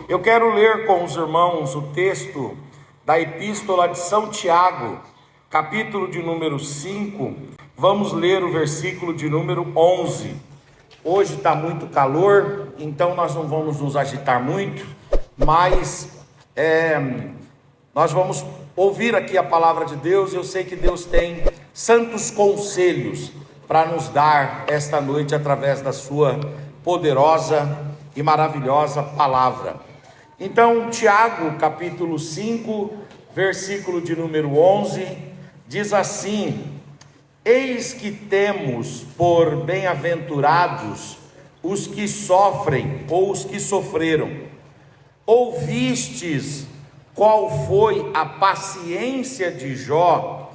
Eu quero ler com os irmãos o texto da Epístola de São Tiago, capítulo de número 5, vamos ler o versículo de número 11. Hoje está muito calor, então nós não vamos nos agitar muito, mas nós vamos ouvir aqui a palavra de Deus. Eu sei que Deus tem santos conselhos para nos dar esta noite através da sua poderosa e maravilhosa palavra. Então, Tiago, capítulo 5, versículo de número 11, diz assim: eis que temos por bem-aventurados os que sofrem ou os que sofreram. Ouvistes qual foi a paciência de Jó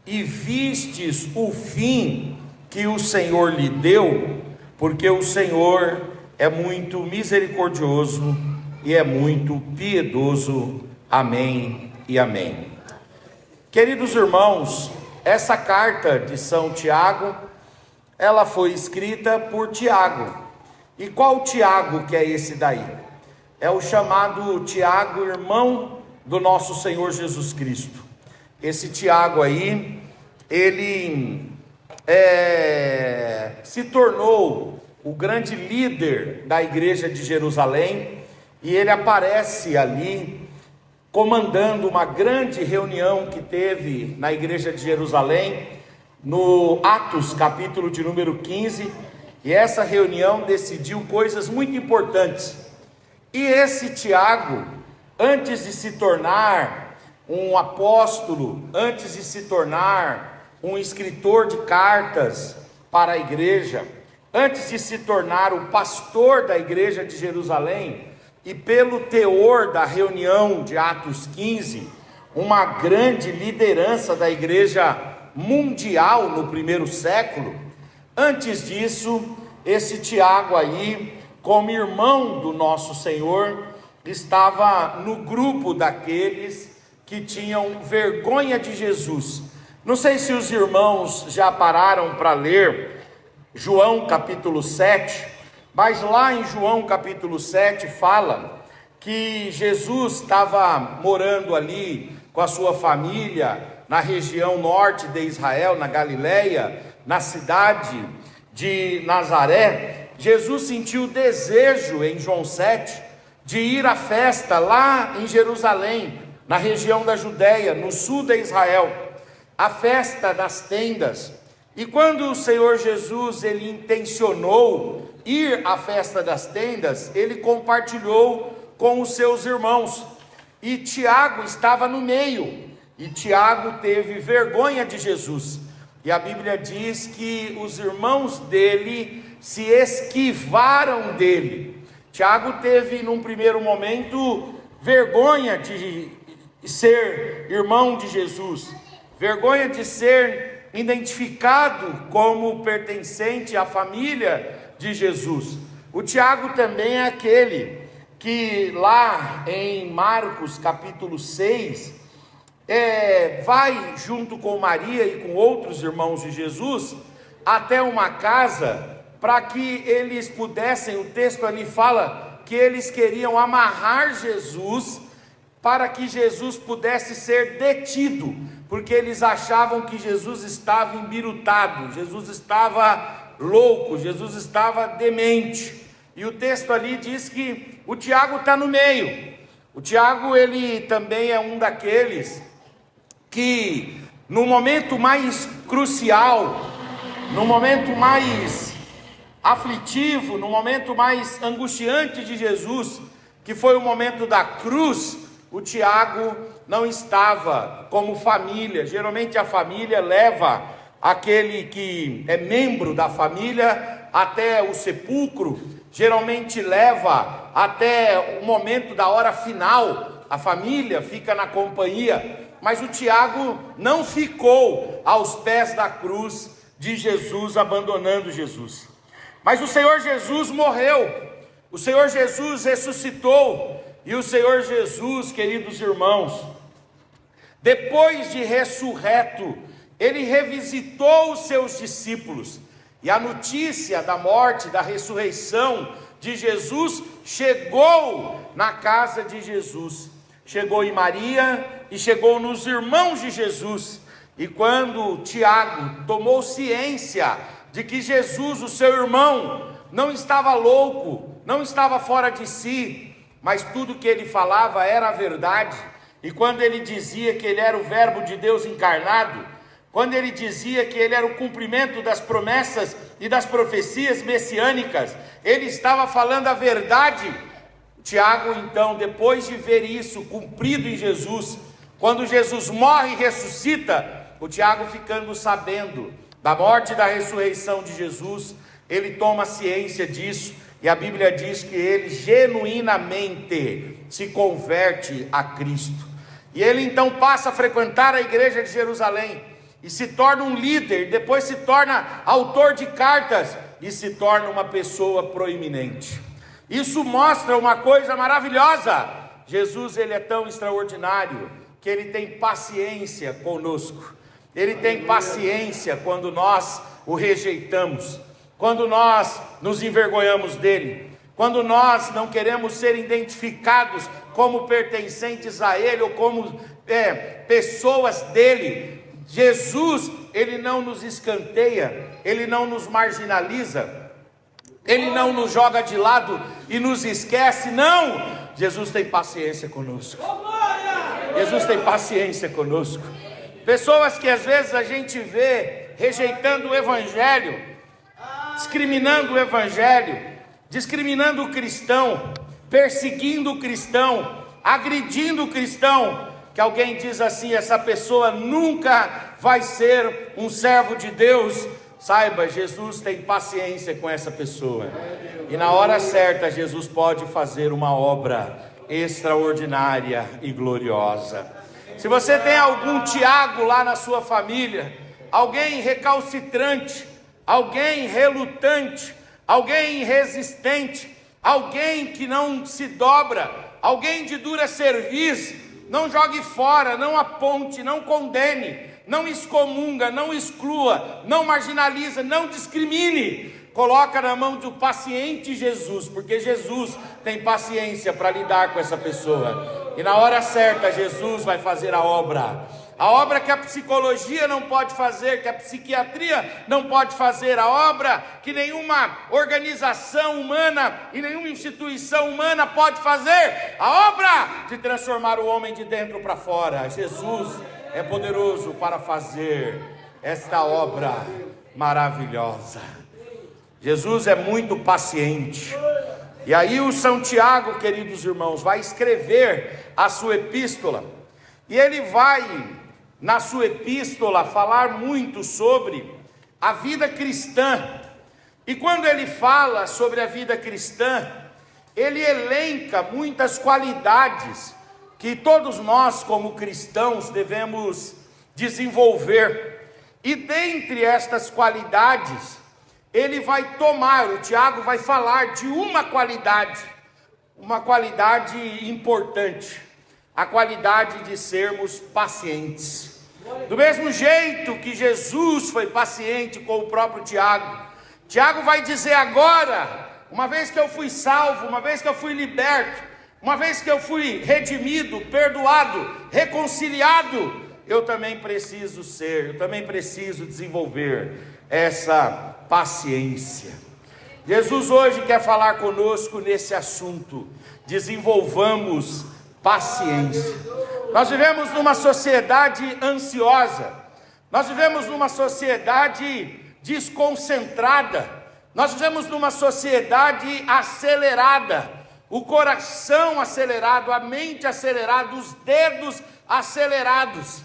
e vistes o fim que o Senhor lhe deu, porque o Senhor é muito misericordioso e é muito piedoso. Amém e amém. Queridos irmãos, essa carta de São Tiago, ela foi escrita por Tiago. E qual Tiago que é esse daí? É o chamado Tiago, irmão do nosso Senhor Jesus Cristo. Esse Tiago aí, ele se tornou o grande líder da igreja de Jerusalém, e ele aparece ali comandando uma grande reunião que teve na igreja de Jerusalém, no Atos, capítulo de número 15, e essa reunião decidiu coisas muito importantes. E esse Tiago, antes de se tornar um apóstolo, antes de se tornar um escritor de cartas para a igreja, antes de se tornar o pastor da igreja de Jerusalém, e pelo teor da reunião de Atos 15, uma grande liderança da igreja mundial no primeiro século, antes disso, esse Tiago aí, como irmão do nosso Senhor, estava no grupo daqueles que tinham vergonha de Jesus. Não sei se os irmãos já pararam para ler João capítulo 7, mas lá em João capítulo 7 fala que Jesus estava morando ali com a sua família na região norte de Israel, na Galileia, na cidade de Nazaré. Jesus sentiu desejo em João 7 de ir à festa lá em Jerusalém, na região da Judéia, no sul de Israel, a festa das tendas. E quando o Senhor Jesus ele intencionou ir à festa das tendas, ele compartilhou com os seus irmãos, e Tiago estava no meio, e Tiago teve vergonha de Jesus, e a Bíblia diz que os irmãos dele se esquivaram dele. Tiago teve num primeiro momento vergonha de ser irmão de Jesus, vergonha de ser identificado como pertencente à família de Jesus. O Tiago também é aquele que lá em Marcos capítulo 6, vai junto com Maria e com outros irmãos de Jesus até uma casa para que eles pudessem, o texto ali fala que eles queriam amarrar Jesus para que Jesus pudesse ser detido, porque eles achavam que Jesus estava embirutado, Jesus estava louco, Jesus estava demente. E o texto ali diz que o Tiago está no meio. O Tiago, ele também é um daqueles que no momento mais crucial, no momento mais aflitivo, no momento mais angustiante de Jesus, que foi o momento da cruz, o Tiago não estava como família. Geralmente a família leva aquele que é membro da família até o sepulcro, geralmente leva até o momento da hora final, a família fica na companhia, mas o Tiago não ficou aos pés da cruz de Jesus, abandonando Jesus. Mas o Senhor Jesus morreu, o Senhor Jesus ressuscitou, e o Senhor Jesus, queridos irmãos, depois de ressurreto, ele revisitou os seus discípulos, e a notícia da morte, da ressurreição de Jesus chegou na casa de Jesus, chegou em Maria e chegou nos irmãos de Jesus. E quando Tiago tomou ciência de que Jesus, o seu irmão, não estava louco, não estava fora de si, mas tudo que ele falava era a verdade, e quando ele dizia que ele era o verbo de Deus encarnado, quando ele dizia que ele era o cumprimento das promessas e das profecias messiânicas, ele estava falando a verdade. Tiago, então, depois de ver isso cumprido em Jesus, quando Jesus morre e ressuscita, o Tiago, ficando sabendo da morte e da ressurreição de Jesus, ele toma ciência disso, e a Bíblia diz que ele genuinamente se converte a Cristo, e ele então passa a frequentar a igreja de Jerusalém, e se torna um líder, depois se torna autor de cartas, e se torna uma pessoa proeminente. Isso mostra uma coisa maravilhosa: Jesus, ele é tão extraordinário, que ele tem paciência conosco, ele tem paciência quando nós o rejeitamos, quando nós nos envergonhamos dele, quando nós não queremos ser identificados como pertencentes a ele, ou como pessoas dele. Jesus, ele não nos escanteia, ele não nos marginaliza, ele não nos joga de lado e nos esquece, não. Jesus tem paciência conosco, Jesus tem paciência conosco. Pessoas que às vezes a gente vê rejeitando o evangelho, discriminando o evangelho, discriminando o cristão, perseguindo o cristão, agredindo o cristão, que alguém diz assim: essa pessoa nunca vai ser um servo de Deus. Saiba, Jesus tem paciência com essa pessoa, e na hora certa Jesus pode fazer uma obra extraordinária e gloriosa. Se você tem algum Tiago lá na sua família, alguém recalcitrante, alguém relutante, alguém resistente, alguém que não se dobra, alguém de dura cerviz, não jogue fora, não aponte, não condene, não excomunga, não exclua, não marginaliza, não discrimine. Coloca na mão do paciente Jesus, porque Jesus tem paciência para lidar com essa pessoa, e na hora certa Jesus vai fazer a obra que a psicologia não pode fazer, que a psiquiatria não pode fazer, a obra que nenhuma organização humana e nenhuma instituição humana pode fazer, a obra de transformar o homem de dentro para fora. Jesus é poderoso para fazer esta obra maravilhosa. Jesus é muito paciente. E aí o São Tiago, queridos irmãos, vai escrever a sua epístola, e ele vai, na sua epístola, falar muito sobre a vida cristã. E quando ele fala sobre a vida cristã, ele elenca muitas qualidades que todos nós, como cristãos, devemos desenvolver. E dentre estas qualidades, ele vai tomar, o Tiago vai falar de uma qualidade importante, a qualidade de sermos pacientes. Do mesmo jeito que Jesus foi paciente com o próprio Tiago, Tiago vai dizer agora, uma vez que eu fui salvo, uma vez que eu fui liberto, uma vez que eu fui redimido, perdoado, reconciliado, eu também preciso desenvolver essa paciência. Jesus hoje quer falar conosco nesse assunto: desenvolvamos paciência. Nós vivemos numa sociedade ansiosa, nós vivemos numa sociedade desconcentrada, nós vivemos numa sociedade acelerada, o coração acelerado, a mente acelerada, os dedos acelerados.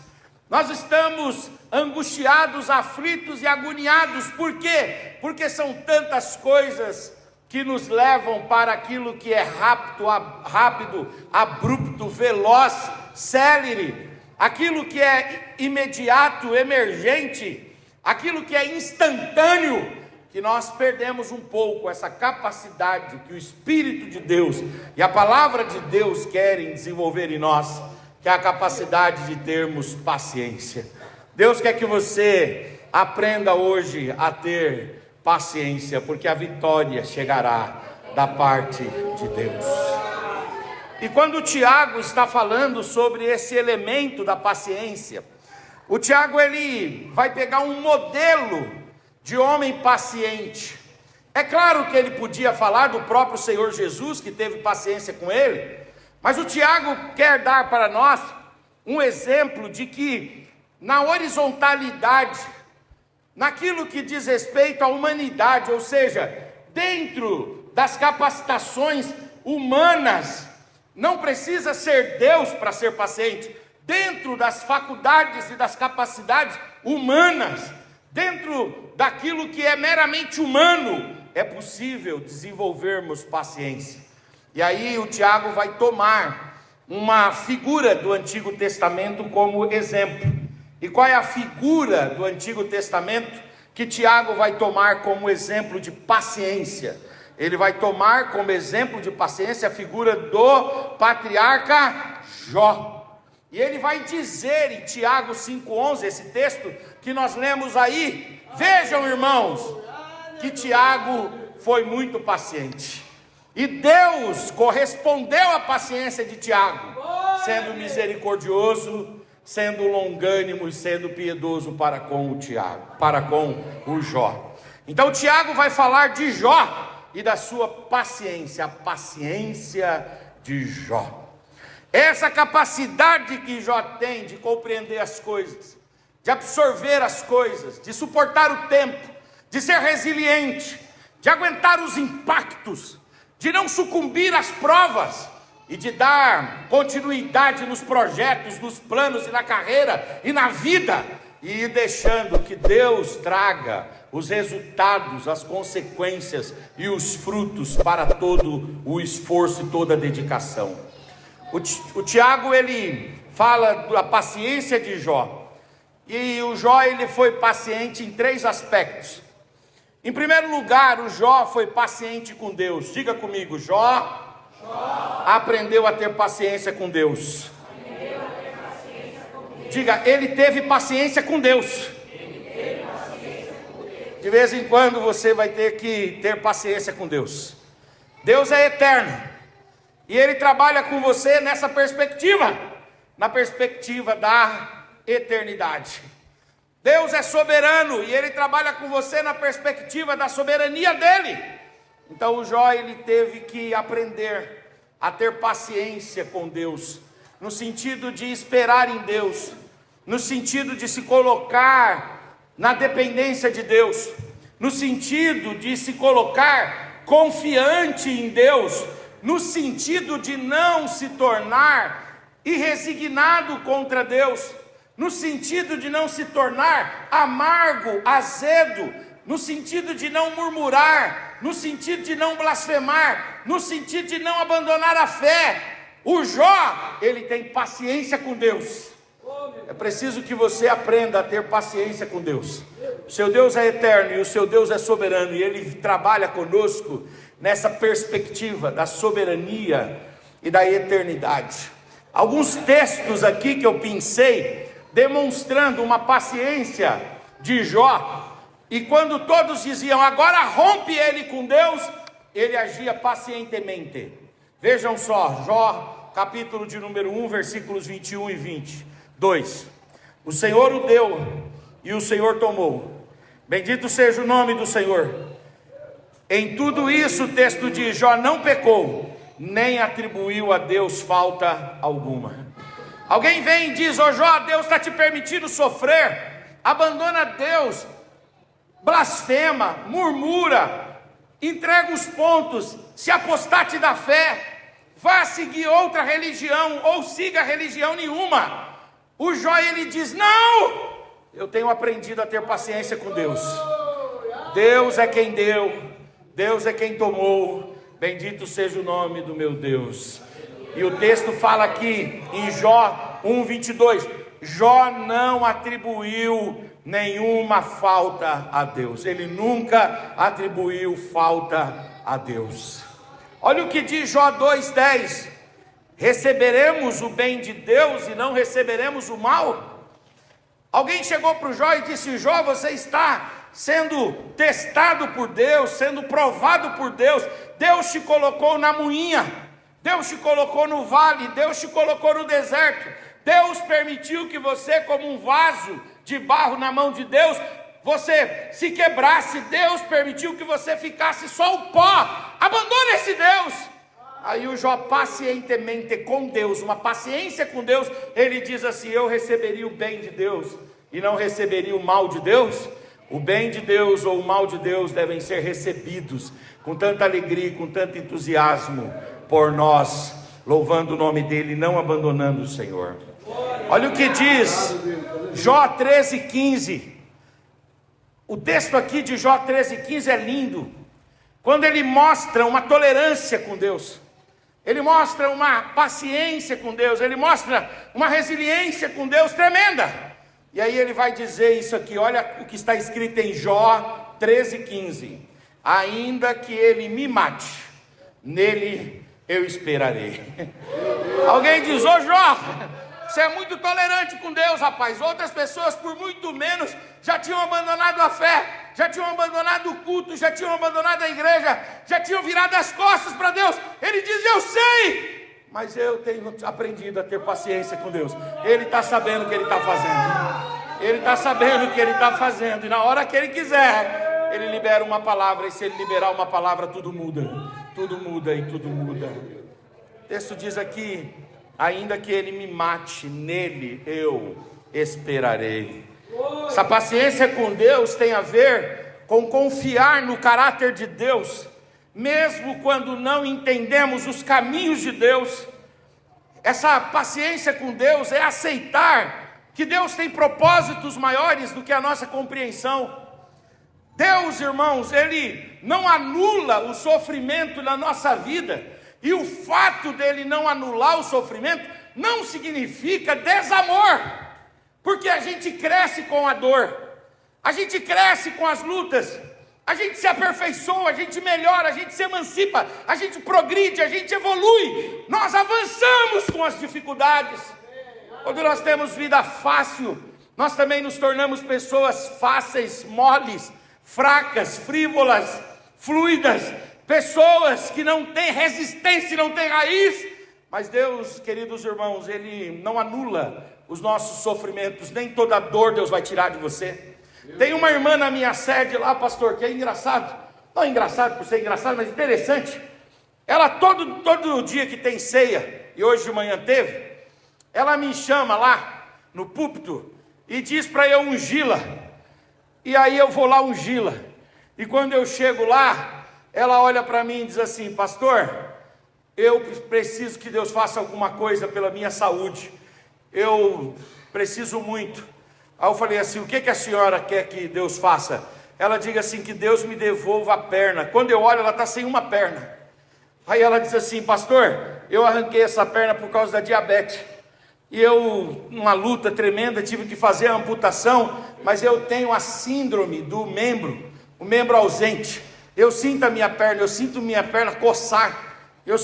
Nós estamos angustiados, aflitos e agoniados. Por quê? Porque são tantas coisas que nos levam para aquilo que é rápido, abrupto, veloz, célere, aquilo que é imediato, emergente, aquilo que é instantâneo, que nós perdemos um pouco essa capacidade que o Espírito de Deus e a Palavra de Deus querem desenvolver em nós, que é a capacidade de termos paciência. Deus quer que você aprenda hoje a ter paciência, porque a vitória chegará da parte de Deus. E quando o Tiago está falando sobre esse elemento da paciência, o Tiago ele vai pegar um modelo de homem paciente. É claro que ele podia falar do próprio Senhor Jesus, que teve paciência com ele, mas o Tiago quer dar para nós um exemplo de que na horizontalidade, naquilo que diz respeito à humanidade, ou seja, dentro das capacitações humanas, não precisa ser Deus para ser paciente. Dentro das faculdades e das capacidades humanas, dentro daquilo que é meramente humano, é possível desenvolvermos paciência. E aí o Tiago vai tomar uma figura do Antigo Testamento como exemplo. E qual é a figura do Antigo Testamento que Tiago vai tomar como exemplo de paciência? Ele vai tomar como exemplo de paciência a figura do patriarca Jó. E ele vai dizer em Tiago 5,11, esse texto que nós lemos aí, vejam irmãos, que Tiago foi muito paciente. E Deus correspondeu à paciência de Tiago, sendo misericordioso, sendo longânimo e sendo piedoso para com o Tiago, para com o Jó. Então Tiago vai falar de Jó e da sua paciência, a paciência de Jó. Essa capacidade que Jó tem de compreender as coisas, de absorver as coisas, de suportar o tempo, de ser resiliente, de aguentar os impactos, de não sucumbir às provas e de dar continuidade nos projetos, nos planos e na carreira e na vida, e ir deixando que Deus traga os resultados, as consequências e os frutos para todo o esforço e toda a dedicação. O Tiago ele fala da paciência de Jó, e o Jó ele foi paciente em 3 aspectos. Em primeiro lugar, o Jó foi paciente com Deus. Diga comigo, Jó aprendeu a ter paciência com Deus. Diga, ele teve paciência com Deus. De vez em quando você vai ter que ter paciência com Deus. Deus é eterno, e Ele trabalha com você nessa perspectiva, na perspectiva da eternidade. Deus é soberano, e Ele trabalha com você na perspectiva da soberania dEle. Então o Jó ele teve que aprender a ter paciência com Deus, no sentido de esperar em Deus, no sentido de se colocar na dependência de Deus, no sentido de se colocar confiante em Deus, no sentido de não se tornar irresignado contra Deus, no sentido de não se tornar amargo, azedo, no sentido de não murmurar, no sentido de não blasfemar, no sentido de não abandonar a fé. O Jó, ele tem paciência com Deus. É preciso que você aprenda a ter paciência com Deus. O seu Deus é eterno e o seu Deus é soberano, e Ele trabalha conosco nessa perspectiva da soberania e da eternidade. Alguns textos aqui que eu pensei, demonstrando uma paciência de Jó, e quando todos diziam, agora rompe ele com Deus, ele agia pacientemente. Vejam só, Jó, capítulo de número 1, versículos 21 e 22. O Senhor o deu e o Senhor tomou. Bendito seja o nome do Senhor. Em tudo isso o texto diz, Jó não pecou, nem atribuiu a Deus falta alguma. Alguém vem e diz, ô Jó, Deus está te permitindo sofrer, abandona Deus, blasfema, murmura, entrega os pontos, se apostate da fé, vá seguir outra religião, ou siga religião nenhuma. O Jó ele diz, não, eu tenho aprendido a ter paciência com Deus. Deus é quem deu, Deus é quem tomou, bendito seja o nome do meu Deus. E o texto fala aqui em Jó 1:22, Jó não atribuiu nenhuma falta a Deus. Ele nunca atribuiu falta a Deus. Olha o que diz Jó 2:10. Receberemos o bem de Deus e não receberemos o mal? Alguém chegou para o Jó e disse: Jó, você está sendo testado por Deus, sendo provado por Deus. Deus te colocou na moinha, Deus te colocou no vale, Deus te colocou no deserto. Deus permitiu que você, como um vaso de barro na mão de Deus, você se quebrasse. Deus permitiu que você ficasse só o pó. Abandona esse Deus. Aí o Jó, pacientemente com Deus, uma paciência com Deus, ele diz assim: eu receberia o bem de Deus e não receberia o mal de Deus? O bem de Deus ou o mal de Deus devem ser recebidos com tanta alegria, com tanto entusiasmo por nós, louvando o nome dele, não abandonando o Senhor. Olha o que diz Jó 13,15. O texto aqui de Jó 13,15 é lindo, quando ele mostra uma tolerância com Deus, ele mostra uma paciência com Deus, ele mostra uma resiliência com Deus tremenda. E aí ele vai dizer isso aqui, olha o que está escrito em Jó 13,15: ainda que ele me mate, nele eu esperarei. Alguém diz: ô Jó, você é muito tolerante com Deus, rapaz. Outras pessoas por muito menos já tinham abandonado a fé, já tinham abandonado o culto, já tinham abandonado a igreja, já tinham virado as costas para Deus. Ele diz: eu sei, mas eu tenho aprendido a ter paciência com Deus. Ele está sabendo o que ele está fazendo, ele está sabendo o que ele está fazendo, e na hora que ele quiser, ele libera uma palavra, e se ele liberar uma palavra, tudo muda e tudo muda. O texto diz aqui: ainda que ele me mate, nele eu esperarei. Essa paciência com Deus tem a ver com confiar no caráter de Deus, mesmo quando não entendemos os caminhos de Deus. Essa paciência com Deus é aceitar que Deus tem propósitos maiores do que a nossa compreensão. Deus, irmãos, Ele não anula o sofrimento na nossa vida, e o fato dele não anular o sofrimento não significa desamor, porque a gente cresce com a dor, a gente cresce com as lutas, a gente se aperfeiçoa, a gente melhora, a gente se emancipa, a gente progride, a gente evolui, nós avançamos com as dificuldades. Quando nós temos vida fácil, nós também nos tornamos pessoas fáceis, moles, fracas, frívolas, fluidas, pessoas que não têm resistência, não têm raiz. Mas Deus, queridos irmãos, Ele não anula os nossos sofrimentos, nem toda dor Deus vai tirar de você. Tem uma irmã na minha sede lá, pastor, que é engraçado, não é engraçado por ser engraçado, mas interessante. Ela todo dia que tem ceia, e hoje de manhã teve, ela me chama lá no púlpito e diz para eu ungí-la, e aí eu vou lá ungí-la, e quando eu chego lá, ela olha para mim e diz assim: pastor, eu preciso que Deus faça alguma coisa pela minha saúde, eu preciso muito. Aí eu falei assim: o que a senhora quer que Deus faça? Ela diz assim: que Deus me devolva a perna. Quando eu olho, ela está sem uma perna. Aí ela diz assim: pastor, eu arranquei essa perna por causa da diabetes, e eu, numa luta tremenda, tive que fazer a amputação, mas eu tenho a síndrome do membro, o membro ausente. Eu sinto a minha perna, eu sinto minha perna coçar, eu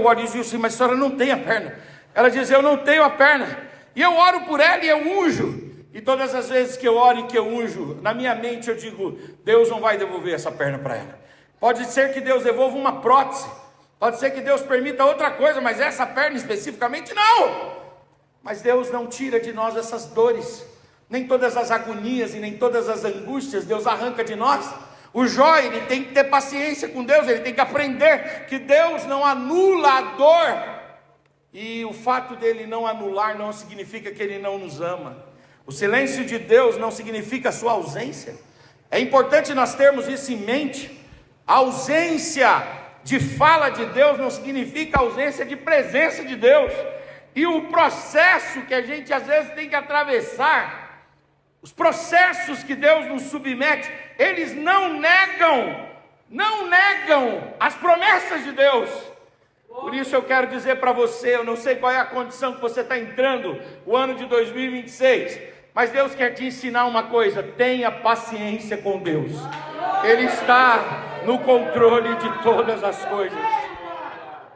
olho e digo assim: mas a senhora não tem a perna. Ela diz: eu não tenho a perna, e eu oro por ela e eu unjo, e todas as vezes que eu oro e que eu unjo, na minha mente eu digo: Deus não vai devolver essa perna para ela. Pode ser que Deus devolva uma prótese, pode ser que Deus permita outra coisa, mas essa perna especificamente não. Mas Deus não tira de nós essas dores, nem todas as agonias e nem todas as angústias Deus arranca de nós. O Jó, ele tem que ter paciência com Deus, ele tem que aprender que Deus não anula a dor, e o fato dele não anular não significa que ele não nos ama. O silêncio de Deus não significa a sua ausência. É importante nós termos isso em mente. A ausência de fala de Deus não significa a ausência de presença de Deus. E o processo que a gente às vezes tem que atravessar, os processos que Deus nos submete, eles não negam as promessas de Deus. Por isso eu quero dizer para você, eu não sei qual é a condição que você está entrando o ano de 2026, mas Deus quer te ensinar uma coisa: tenha paciência com Deus. Ele está no controle de todas as coisas.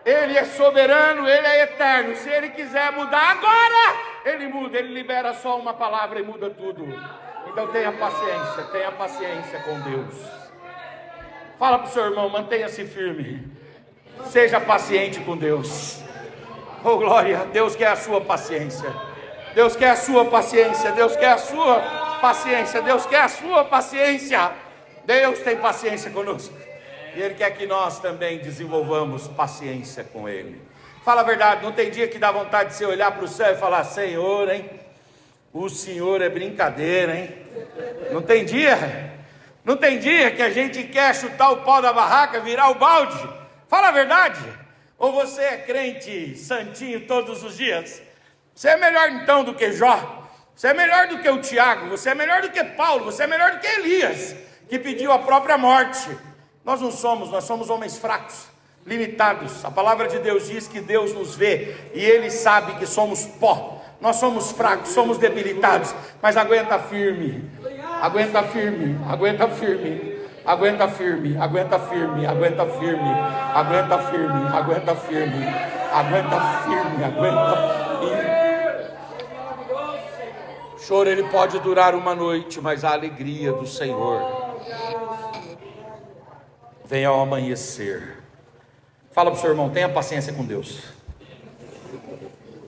Ele é soberano, Ele é eterno. Se Ele quiser mudar agora, Ele muda. Ele libera só uma palavra e muda tudo. Então tenha paciência com Deus. Fala para o seu irmão, mantenha-se firme. Seja paciente com Deus. Oh glória, Deus quer a sua paciência. Deus quer a sua paciência. Deus quer a sua paciência. Deus quer a sua paciência. Deus tem paciência conosco. E Ele quer que nós também desenvolvamos paciência com Ele. Fala a verdade, não tem dia que dá vontade de você olhar para o céu e falar: Senhor, hein? O Senhor é brincadeira, hein? Não tem dia? Não tem dia que a gente quer chutar o pau da barraca, virar o balde? Fala a verdade. Ou você é crente santinho todos os dias? Você é melhor então do que Jó? Você é melhor do que o Tiago? Você é melhor do que Paulo? Você é melhor do que Elias, que pediu a própria morte? Nós não somos, nós somos homens fracos, limitados. A palavra de Deus diz que Deus nos vê e Ele sabe que somos pó. Nós somos fracos, somos debilitados, mas aguenta firme, aguenta firme, aguenta firme, aguenta firme, aguenta firme, aguenta firme, aguenta firme, aguenta firme, aguenta firme, aguenta firme. O choro ele pode durar uma noite, mas a alegria do Senhor vem ao amanhecer. Fala para o seu irmão, tenha paciência com Deus,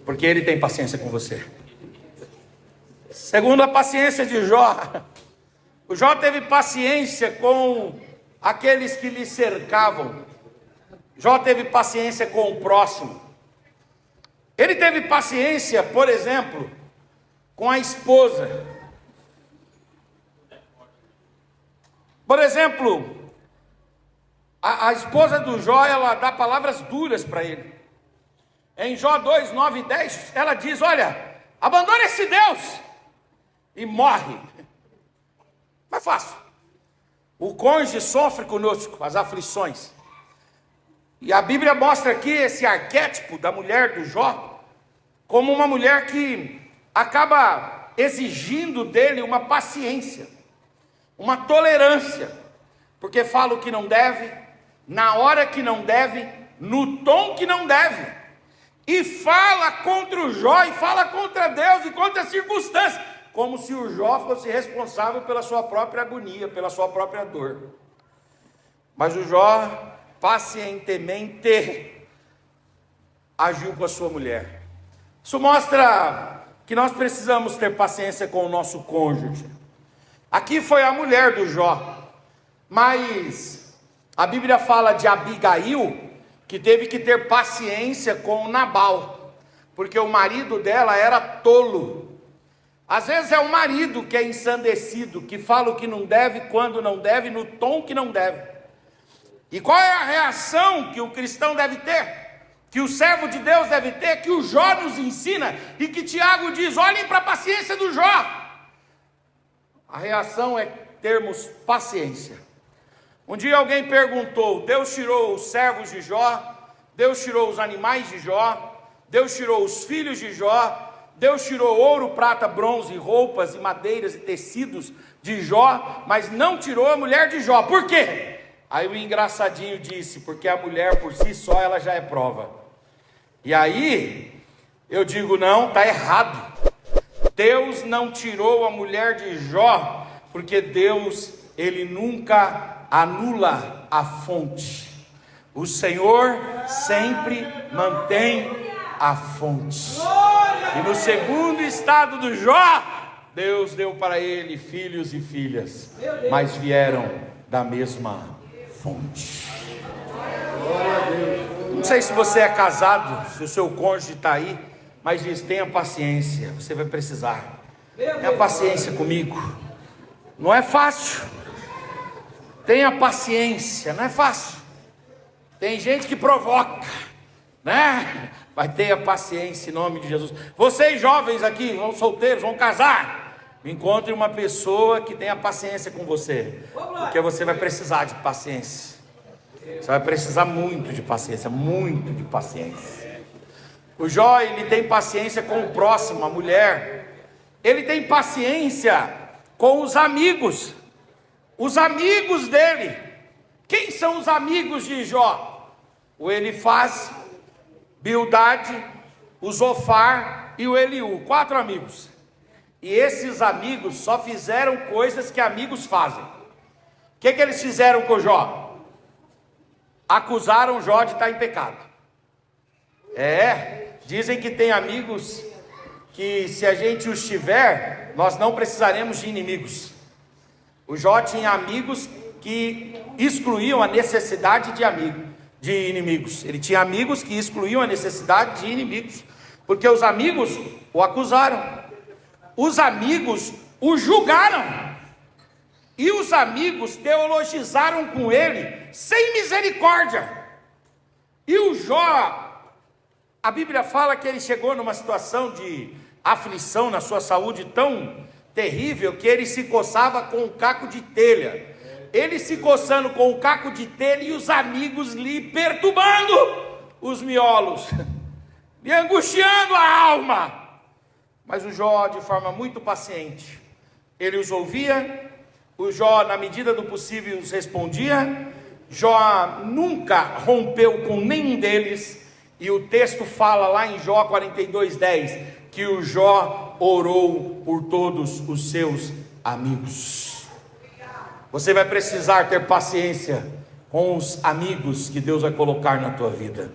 porque Ele tem paciência com você. Segundo a paciência de Jó, o Jó teve paciência com aqueles que lhe cercavam. Jó teve paciência com o próximo. Ele teve paciência, por exemplo, com a esposa. Por exemplo, a esposa do Jó, ela dá palavras duras para ele. Em Jó 2, 9 e 10, ela diz: olha, abandona esse Deus e morre. Não é fácil. O cônjuge sofre conosco as aflições. E a Bíblia mostra aqui esse arquétipo da mulher do Jó como uma mulher que acaba exigindo dele uma paciência, uma tolerância, porque fala o que não deve, na hora que não deve, no tom que não deve, e fala contra o Jó, e fala contra Deus e contra as circunstâncias, como se o Jó fosse responsável pela sua própria agonia, pela sua própria dor. Mas o Jó pacientemente agiu com a sua mulher. Isso mostra que nós precisamos ter paciência com o nosso cônjuge. Aqui foi a mulher do Jó, mas a Bíblia fala de Abigail, que teve que ter paciência com Nabal, porque o marido dela era tolo. Às vezes é o marido que é ensandecido, que fala o que não deve, quando não deve, no tom que não deve. E qual é a reação que o cristão deve ter? Que o servo de Deus deve ter? Que o Jó nos ensina, e que Tiago diz: olhem para a paciência do Jó. A reação é termos paciência. Um dia alguém perguntou: Deus tirou os servos de Jó, Deus tirou os animais de Jó, Deus tirou os filhos de Jó, Deus tirou ouro, prata, bronze, roupas e madeiras e tecidos de Jó, mas não tirou a mulher de Jó. Por quê? Aí o engraçadinho disse: porque a mulher por si só ela já é prova. E aí eu digo: não, está errado. Deus não tirou a mulher de Jó, porque Deus, Ele nunca anula a fonte. O Senhor sempre mantém a fonte. E no segundo estado do Jó, Deus deu para ele filhos e filhas, mas vieram da mesma fonte. Não sei se você é casado, se o seu cônjuge está aí, mas diz: tenha paciência, você vai precisar. Tenha paciência comigo. Não é fácil. Tenha paciência, não é fácil. Tem gente que provoca, né? Mas tenha paciência em nome de Jesus. Vocês jovens aqui, vão solteiros, vão casar, encontre uma pessoa que tenha paciência com você, porque você vai precisar de paciência. Você vai precisar muito de paciência, muito de paciência. O Jó, ele tem paciência com o próximo, a mulher. Ele tem paciência com os amigos dele. Quem são os amigos de Jó? O Elifaz Bildade, o Zofar e o Eliú, 4 amigos. E esses amigos só fizeram coisas que amigos fazem. O que eles fizeram com Jó? Acusaram Jó de estar em pecado. Dizem que tem amigos que, se a gente os tiver, nós não precisaremos de inimigos. O Jó tinha amigos que excluíam a necessidade de inimigos. Ele tinha amigos que excluíam a necessidade de inimigos, porque os amigos o acusaram, os amigos o julgaram, e os amigos teologizaram com ele sem misericórdia. E o Jó, a Bíblia fala que ele chegou numa situação de aflição na sua saúde tão terrível que ele se coçava com um caco de telha. Ele se coçando com o caco de telha e os amigos lhe perturbando os miolos, lhe angustiando a alma. Mas o Jó, de forma muito paciente, ele os ouvia. O Jó, na medida do possível, os respondia. Jó nunca rompeu com nenhum deles. E o texto fala lá em Jó 42:10, que o Jó orou por todos os seus amigos. Você vai precisar ter paciência com os amigos que Deus vai colocar na tua vida.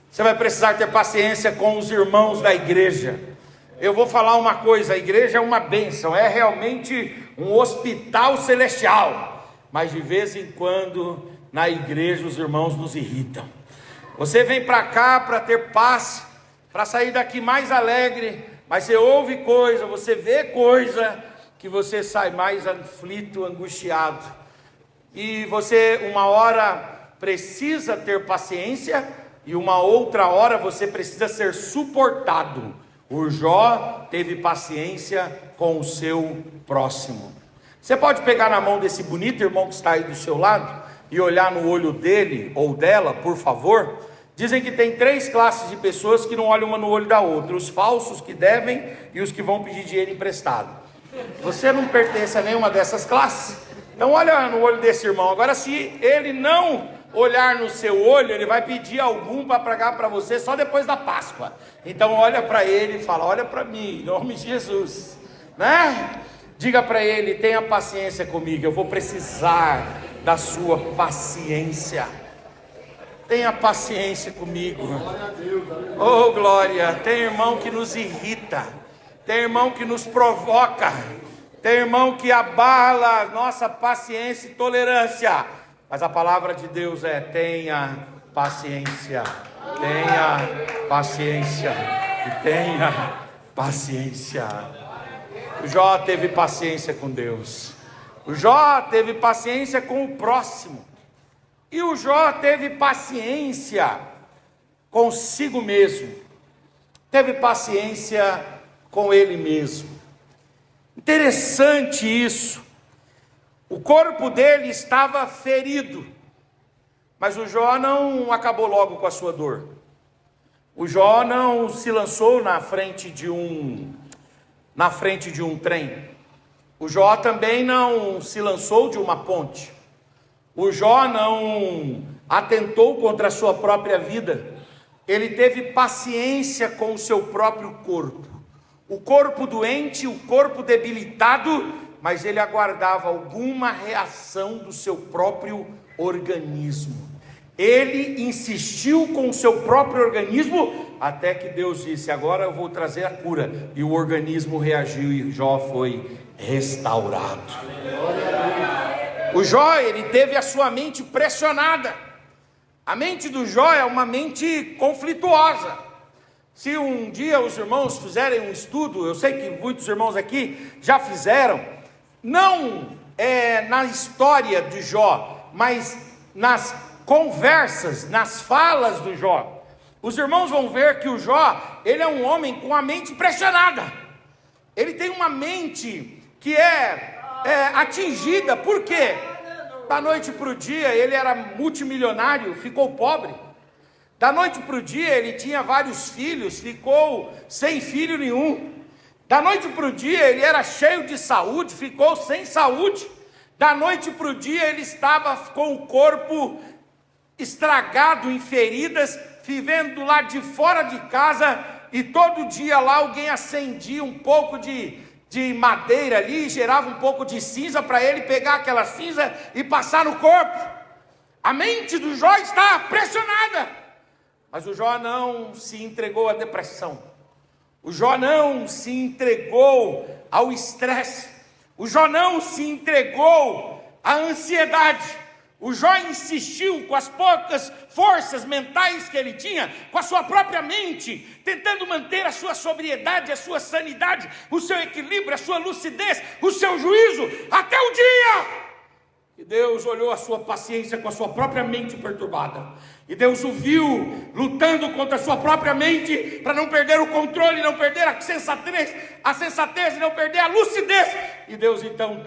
Você vai precisar ter paciência com os irmãos da igreja. Eu vou falar uma coisa: a igreja é uma bênção, é realmente um hospital celestial, mas de vez em quando na igreja os irmãos nos irritam. Você vem para cá para ter paz, para sair daqui mais alegre, mas você ouve coisa, você vê coisa, que você sai mais aflito, angustiado. E você uma hora precisa ter paciência, e uma outra hora você precisa ser suportado. O Jó teve paciência com o seu próximo. Você pode pegar na mão desse bonito irmão que está aí do seu lado e olhar no olho dele ou dela, por favor. Dizem que tem 3 classes de pessoas que não olham uma no olho da outra: os falsos que devem e os que vão pedir dinheiro emprestado. Você não pertence a nenhuma dessas classes? Então olha no olho desse irmão. Agora, se ele não olhar no seu olho, ele vai pedir algum para pagar para você só depois da Páscoa. Então olha para ele e fala: olha para mim, em nome de Jesus, né? Diga para ele: tenha paciência comigo, eu vou precisar da sua paciência. Tenha paciência comigo. Oh glória. Tem irmão que nos irrita, tem irmão que nos provoca, tem irmão que abala a nossa paciência e tolerância. Mas a palavra de Deus é: tenha paciência, tenha paciência e tenha paciência. O Jó teve paciência com Deus. O Jó teve paciência com o próximo. E o Jó teve paciência consigo mesmo. Teve paciência com ele mesmo. Interessante isso. O corpo dele estava ferido, mas o Jó não acabou logo com a sua dor. O Jó não se lançou na frente de um trem. O Jó também não se lançou de uma ponte. O Jó não atentou contra a sua própria vida. Ele teve paciência com o seu próprio corpo. O corpo doente, o corpo debilitado, mas ele aguardava alguma reação do seu próprio organismo. Ele insistiu com o seu próprio organismo, até que Deus disse: agora eu vou trazer a cura. E o organismo reagiu e Jó foi restaurado. O Jó, ele teve a sua mente pressionada. A mente do Jó é uma mente conflituosa. Se um dia os irmãos fizerem um estudo, eu sei que muitos irmãos aqui já fizeram, não na história de Jó, mas nas conversas, nas falas do Jó, os irmãos vão ver que o Jó, ele é um homem com a mente pressionada. Ele tem uma mente que é atingida. Por quê? Da noite para o dia ele era multimilionário, ficou pobre. Da noite para o dia ele tinha vários filhos, ficou sem filho nenhum. Da noite para o dia ele era cheio de saúde, ficou sem saúde. Da noite para o dia ele estava com o corpo estragado em feridas, vivendo do lado de fora de casa, e todo dia lá alguém acendia um pouco de madeira ali, gerava um pouco de cinza para ele pegar aquela cinza e passar no corpo. A mente do Jó está pressionada, mas o Jó não se entregou à depressão, o Jó não se entregou ao estresse, o Jó não se entregou à ansiedade. O Jó insistiu com as poucas forças mentais que ele tinha, com a sua própria mente, tentando manter a sua sobriedade, a sua sanidade, o seu equilíbrio, a sua lucidez, o seu juízo, até o dia que Deus olhou a sua paciência com a sua própria mente perturbada, e Deus o viu lutando contra a sua própria mente, para não perder o controle, não perder a sensatez, e não perder a lucidez. E Deus então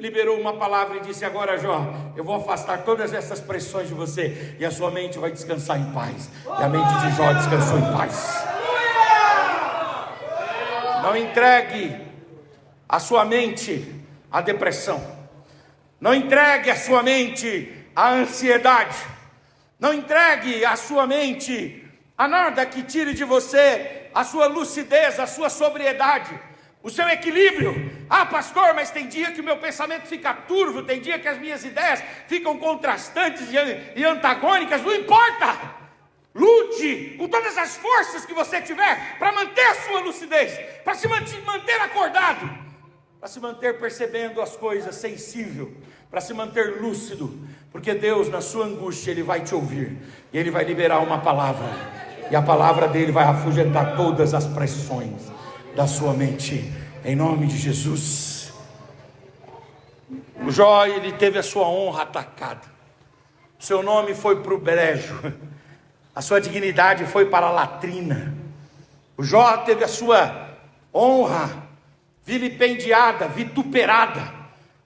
liberou uma palavra e disse: agora, Jó, eu vou afastar todas essas pressões de você, e a sua mente vai descansar em paz. E a mente de Jó descansou em paz. Não entregue a sua mente à depressão, não entregue a sua mente à ansiedade, não entregue a sua mente a nada que tire de você a sua lucidez, a sua sobriedade, o seu equilíbrio. Ah, pastor, mas tem dia que o meu pensamento fica turvo, tem dia que as minhas ideias ficam contrastantes e antagônicas. Não importa, lute com todas as forças que você tiver para manter a sua lucidez, para se manter acordado, para se manter percebendo as coisas, sensível, para se manter lúcido, porque Deus, na sua angústia, Ele vai te ouvir, e Ele vai liberar uma palavra, e a palavra dele vai afugentar todas as pressões da sua mente, em nome de Jesus. O Jó, ele teve a sua honra atacada, o seu nome foi para o brejo, a sua dignidade foi para a latrina. O Jó teve a sua honra vilipendiada, vituperada,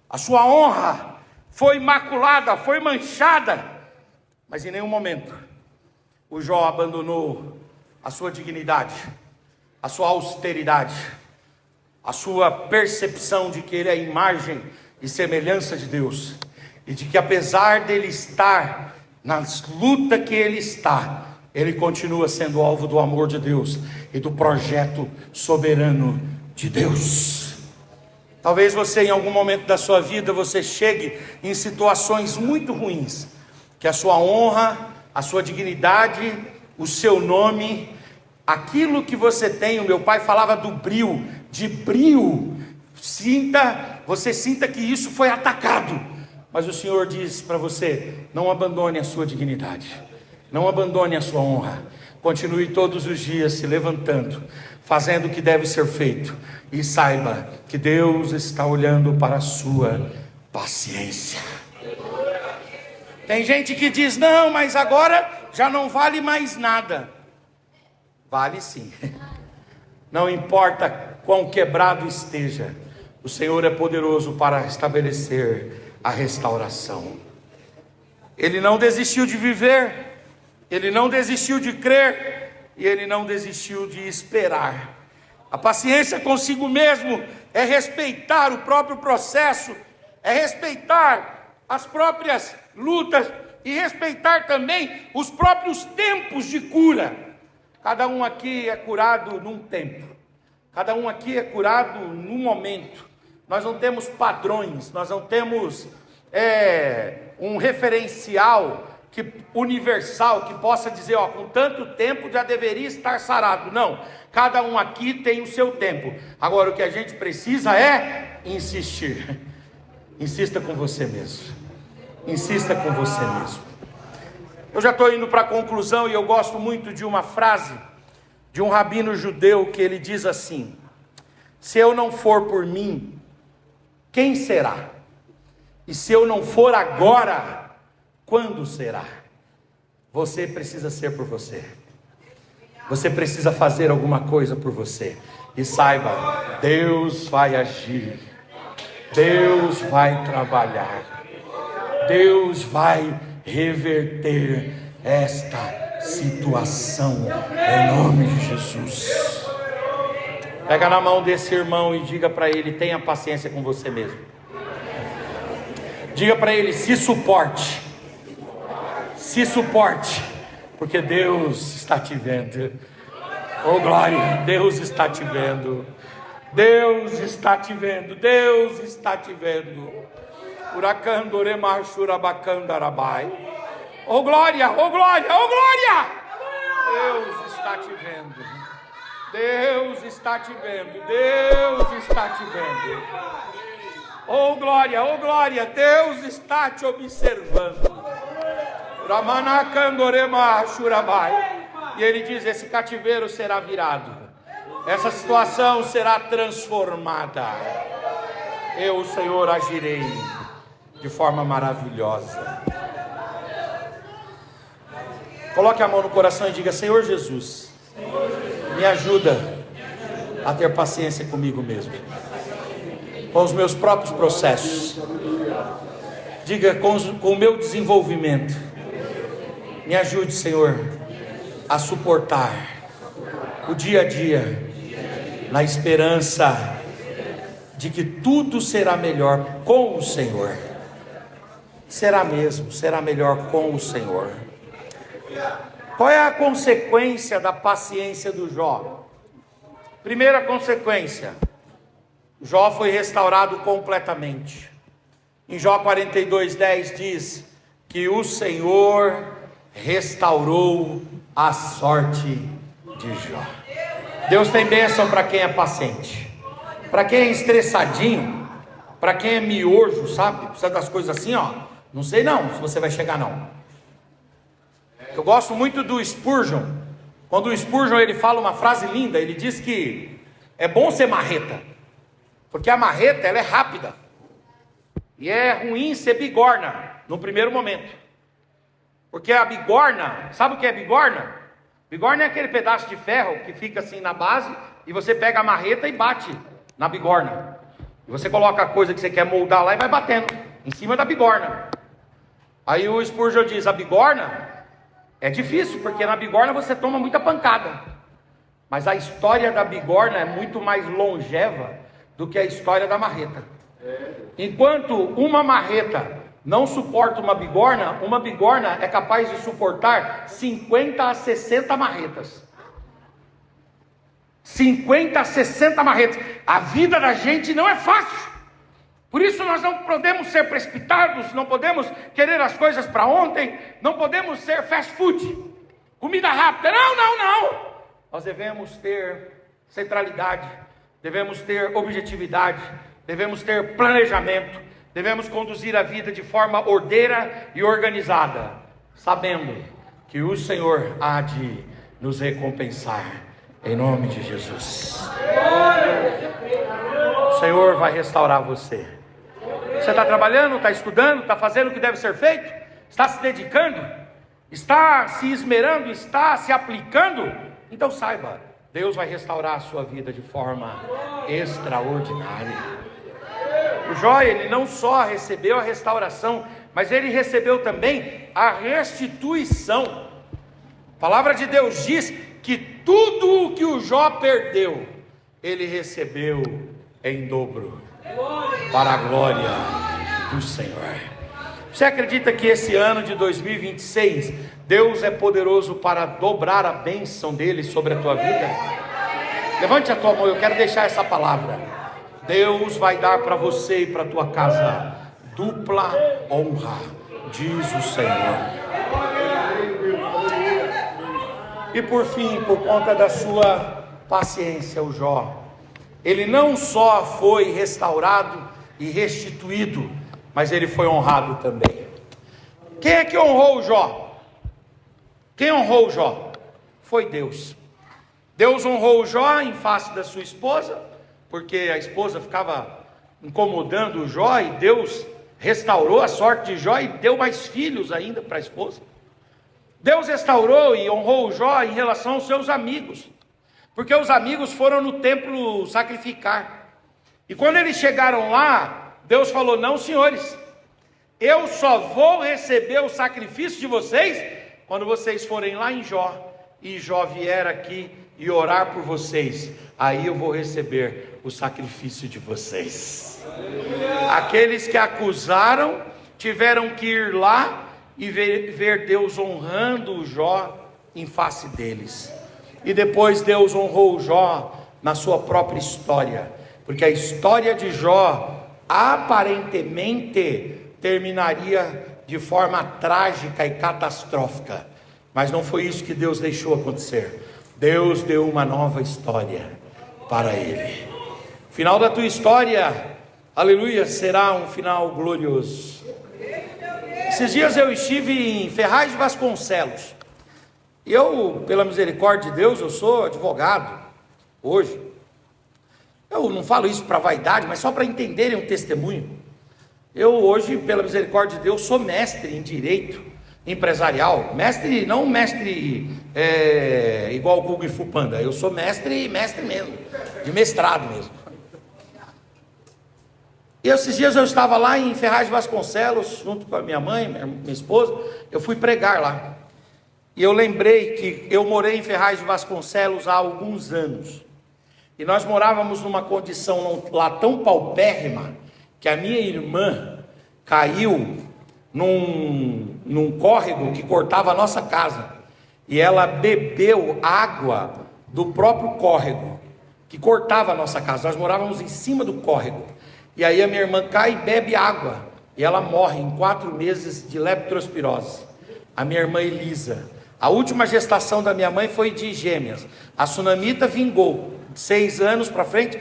a sua honra foi maculada, foi manchada, mas em nenhum momento o Jó abandonou a sua dignidade, a sua austeridade, a sua percepção de que ele é a imagem e semelhança de Deus, e de que apesar dele estar na luta que ele está, ele continua sendo alvo do amor de Deus e do projeto soberano de Deus. Talvez você, em algum momento da sua vida, você chegue em situações muito ruins, que a sua honra, a sua dignidade, o seu nome, aquilo que você tem, o meu pai falava do brio, de brio, você sinta que isso foi atacado, mas o Senhor diz para você: não abandone a sua dignidade, não abandone a sua honra, continue todos os dias se levantando, fazendo o que deve ser feito, e saiba que Deus está olhando para a sua paciência. Tem gente que diz: não, mas agora já não vale mais nada. Vale sim. Não importa quão quebrado esteja, o Senhor é poderoso para estabelecer a restauração. Ele não desistiu de viver, ele não desistiu de crer, e ele não desistiu de esperar. A paciência consigo mesmo é respeitar o próprio processo, é respeitar as próprias lutas e respeitar também os próprios tempos de cura. Cada um aqui é curado num tempo, cada um aqui é curado num momento. Nós não temos padrões, nós não temos um referencial universal que possa dizer: ó, com tanto tempo já deveria estar sarado. Não, cada um aqui tem o seu tempo. Agora o que a gente precisa é insistir. Insista com você mesmo, insista com você mesmo. Eu já estou indo para a conclusão, e eu gosto muito de uma frase de um rabino judeu, que ele diz assim: se eu não for por mim, quem será? E se eu não for agora, quando será? Você precisa ser por você. Você precisa fazer alguma coisa por você. E saiba, Deus vai agir, Deus vai trabalhar, Deus vai reverter esta situação, em nome de Jesus. Pega na mão desse irmão e diga para ele: tenha paciência com você mesmo. Diga para ele: se suporte, porque Deus está te vendo. Oh glória, Deus está te vendo. Deus está te vendo. Deus está te vendo. Uracando remar churabacanda arabai. Oh glória, oh glória, oh glória. Deus está te vendo. Deus está te vendo. Deus está te vendo. Oh glória, Deus está te observando. Ramanacandorema churabai. E ele diz: esse cativeiro será virado, essa situação será transformada. Eu, Senhor, agirei de forma maravilhosa. Coloque a mão no coração e diga: Senhor Jesus, me ajuda a ter paciência comigo mesmo, com os meus próprios processos. Diga: com o meu desenvolvimento. Me ajude, Senhor, a suportar o dia a dia, na esperança de que tudo será melhor com o Senhor. Será mesmo, será melhor com o Senhor. Qual é a consequência da paciência do Jó? Primeira consequência: Jó foi restaurado completamente. Em Jó 42:10 diz que o Senhor restaurou a sorte de Jó. Deus tem bênção para quem é paciente, para quem é estressadinho, para quem é miojo, sabe? Precisa das coisas assim, ó. Não sei não se você vai chegar não. Eu gosto muito do Spurgeon. Quando o Spurgeon ele fala uma frase linda, ele diz que é bom ser marreta, porque a marreta ela é rápida, e é ruim ser bigorna no primeiro momento. Porque a bigorna, sabe o que é bigorna? Bigorna é aquele pedaço de ferro que fica assim na base, e você pega a marreta e bate na bigorna. E você coloca a coisa que você quer moldar lá e vai batendo em cima da bigorna. Aí o Spurgeon diz: a bigorna é difícil, porque na bigorna você toma muita pancada. Mas a história da bigorna é muito mais longeva do que a história da marreta. Enquanto uma marreta não suporta uma bigorna é capaz de suportar 50 a 60 marretas. 50 a 60 marretas. A vida da gente não é fácil. Por isso nós não podemos ser precipitados, não podemos querer as coisas para ontem, não podemos ser fast food, comida rápida. Não. Nós devemos ter centralidade, devemos ter objetividade, devemos ter planejamento, devemos conduzir a vida de forma ordeira e organizada, sabendo que o Senhor há de nos recompensar, em nome de Jesus. O Senhor vai restaurar você. Você está trabalhando, está estudando, está fazendo o que deve ser feito, está se dedicando, está se esmerando, está se aplicando. Então saiba, Deus vai restaurar a sua vida de forma extraordinária. O Jó, ele não só recebeu a restauração, mas ele recebeu também a restituição. A palavra de Deus diz que tudo o que o Jó perdeu, ele recebeu em dobro, para a glória do Senhor. Você acredita que esse ano de 2026, Deus é poderoso para dobrar a bênção dele sobre a tua vida? Levante a tua mão, eu quero deixar essa palavra. Deus vai dar para você e para a tua casa dupla honra, diz o Senhor. E por fim, por conta da sua paciência, o Jó, ele não só foi restaurado e restituído, mas ele foi honrado também. Quem é que honrou o Jó? Quem honrou o Jó? Foi Deus. Deus honrou o Jó em face da sua esposa, porque a esposa ficava incomodando o Jó, e Deus restaurou a sorte de Jó e deu mais filhos ainda para a esposa. Deus restaurou e honrou o Jó em relação aos seus amigos, porque os amigos foram no templo sacrificar, e quando eles chegaram lá, Deus falou: não, senhores, eu só vou receber o sacrifício de vocês quando vocês forem lá em Jó, e Jó vier aqui e orar por vocês, aí eu vou receber o sacrifício de vocês. Aqueles que acusaram tiveram que ir lá e ver Deus honrando o Jó em face deles. E depois Deus honrou Jó na sua própria história, porque a história de Jó aparentemente terminaria de forma trágica e catastrófica, mas não foi isso que Deus deixou acontecer. Deus deu uma nova história para ele. O final da tua história, aleluia, será um final glorioso. Esses dias eu estive em Ferraz de Vasconcelos. Eu, pela misericórdia de Deus, eu sou advogado hoje. Eu não falo isso para vaidade, mas só para entenderem um testemunho. Eu hoje, pela misericórdia de Deus, sou mestre em direito empresarial. Mestre, não mestre igual o Kung Fu Panda. Eu sou mestre mesmo, de mestrado mesmo. E esses dias eu estava lá em Ferraz de Vasconcelos, junto com a minha mãe, minha esposa. Eu fui pregar lá. E eu lembrei que eu morei em Ferraz de Vasconcelos há alguns anos. E nós morávamos numa condição lá tão paupérrima, que a minha irmã caiu num córrego que cortava a nossa casa. E ela bebeu água do próprio córrego, que cortava a nossa casa. Nós morávamos em cima do córrego. E aí a minha irmã cai e bebe água. E ela morre em 4 meses de leptospirose. A minha irmã Elisa. A última gestação da minha mãe foi de gêmeas. A Sunamita vingou. 6 anos para frente,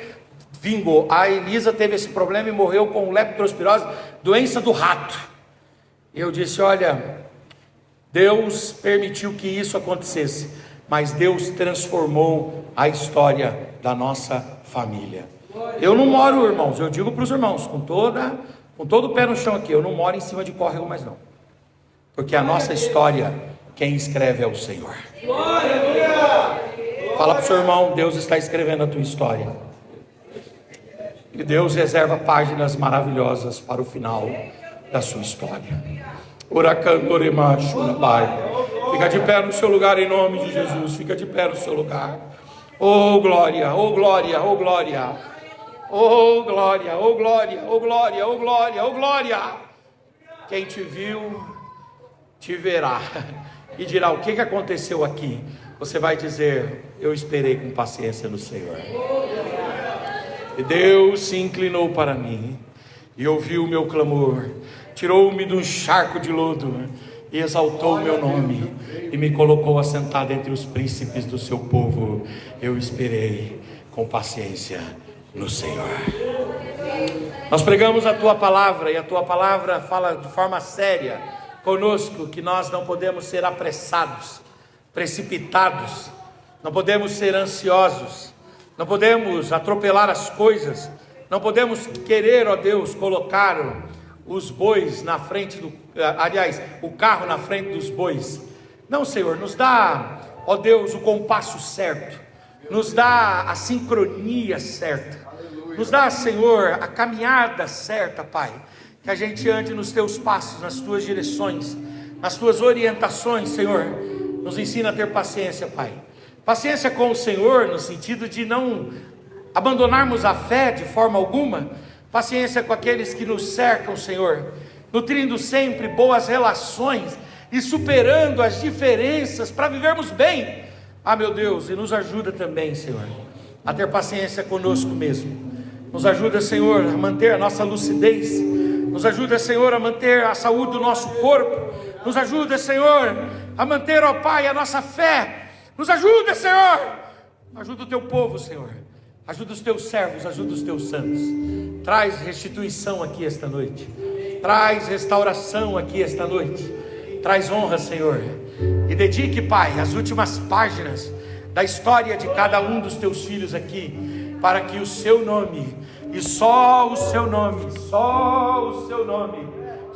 vingou. A Elisa teve esse problema e morreu com leptospirose, doença do rato. E eu disse, olha, Deus permitiu que isso acontecesse, mas Deus transformou a história da nossa família. Eu não moro, irmãos, eu digo para os irmãos, com todo o pé no chão aqui, eu não moro em cima de córrego mais não. Porque a nossa história, quem escreve é o Senhor. Fala para o seu irmão, Deus está escrevendo a tua história. E Deus reserva páginas maravilhosas para o final da sua história. Fica de pé no seu lugar em nome de Jesus. Fica de pé no seu lugar. Oh glória, oh glória, oh glória. Oh glória, oh glória, oh glória, oh glória, oh glória. Quem te viu, te verá. E dirá, o que aconteceu aqui? Você vai dizer, eu esperei com paciência no Senhor. E Deus se inclinou para mim e ouviu o meu clamor, tirou-me de um charco de lodo e exaltou o meu nome e me colocou assentado entre os príncipes do seu povo. Eu esperei com paciência no Senhor. Nós pregamos a tua palavra e a tua palavra fala de forma séria conosco que nós não podemos ser apressados, precipitados, não podemos ser ansiosos, não podemos atropelar as coisas, não podemos querer, ó Deus, colocar os bois na frente o carro na frente dos bois. Não, Senhor, nos dá, ó Deus, o compasso certo, nos dá a sincronia certa, nos dá, Senhor, a caminhada certa, Pai, que a gente ande nos teus passos, nas tuas direções, nas tuas orientações, Senhor. Nos ensina a ter paciência, Pai. Paciência com o Senhor, no sentido de não abandonarmos a fé de forma alguma. Paciência com aqueles que nos cercam, Senhor. Nutrindo sempre boas relações e superando as diferenças para vivermos bem. Ah, meu Deus, e nos ajuda também, Senhor, a ter paciência conosco mesmo. Nos ajuda, Senhor, a manter a nossa lucidez. Nos ajuda, Senhor, a manter a saúde do nosso corpo. Nos ajuda, Senhor, a manter, ó Pai, a nossa fé. Nos ajuda, Senhor. Ajuda o teu povo, Senhor. Ajuda os teus servos, ajuda os teus santos. Traz restituição aqui esta noite. Traz restauração aqui esta noite. Traz honra, Senhor. E dedique, Pai, as últimas páginas da história de cada um dos teus filhos aqui, para que o seu nome, e só o seu nome, só o seu nome,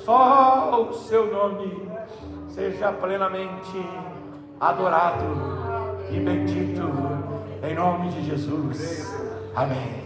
só o seu nome, seja plenamente adorado e bendito, em nome de Jesus. Amém.